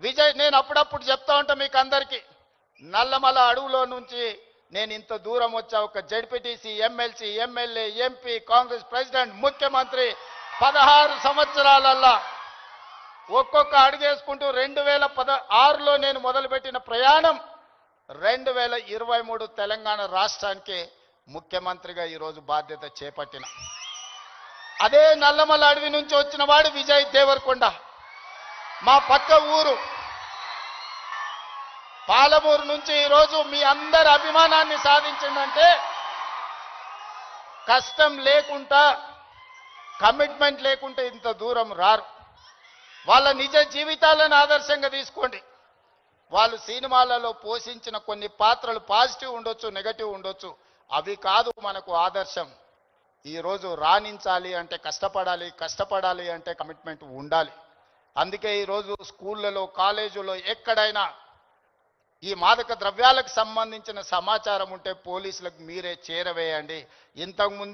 విజయ్, నేను అప్పుడప్పుడు చెప్తా ఉంటా మీకు అందరికీ, నల్లమల అడవులో నుంచి నేను ఇంత దూరం వచ్చా. ఒక ZPTC, MLC, MLA, MP, Congress president, ముఖ్యమంత్రి 16 సంవత్సరాలల్లా ఒక్కొక్క అడుగేసుకుంటూ 2016లో నేను మొదలుపెట్టిన ప్రయాణం 2023 తెలంగాణ రాష్ట్రానికి ముఖ్యమంత్రిగా ఈరోజు బాధ్యత చేపట్టిన. అదే నల్లమల అడవి నుంచి వచ్చిన వాడు విజయ్ దేవరకొండ. మా పక్క ఊరు పాలమూరు నుంచి ఈరోజు మీ అందరి అభిమానాన్ని సాధించిందంటే కష్టం లేకుండా, కమిట్మెంట్ లేకుంటే ఇంత దూరం రారు. వాళ్ళ నిజ జీవితాలను ఆదర్శంగా తీసుకోండి. వాళ్ళు సినిమాలలో పోషించిన కొన్ని పాత్రలు పాజిటివ్ ఉండొచ్చు, నెగటివ్ ఉండొచ్చు, అవి కాదు మనకు ఆదర్శం. ఈరోజు రాణించాలి అంటే కష్టపడాలి, కష్టపడాలి అంటే కమిట్మెంట్ ఉండాలి. అందుకే ఈరోజు స్కూళ్ళలో, కాలేజీలో ఎక్కడైనా ఈ మాదక ద్రవ్యాలకు సంబంధించిన సమాచారం ఉంటే పోలీసులకు మీరే చేరవేయండి. ఇంతకుముందు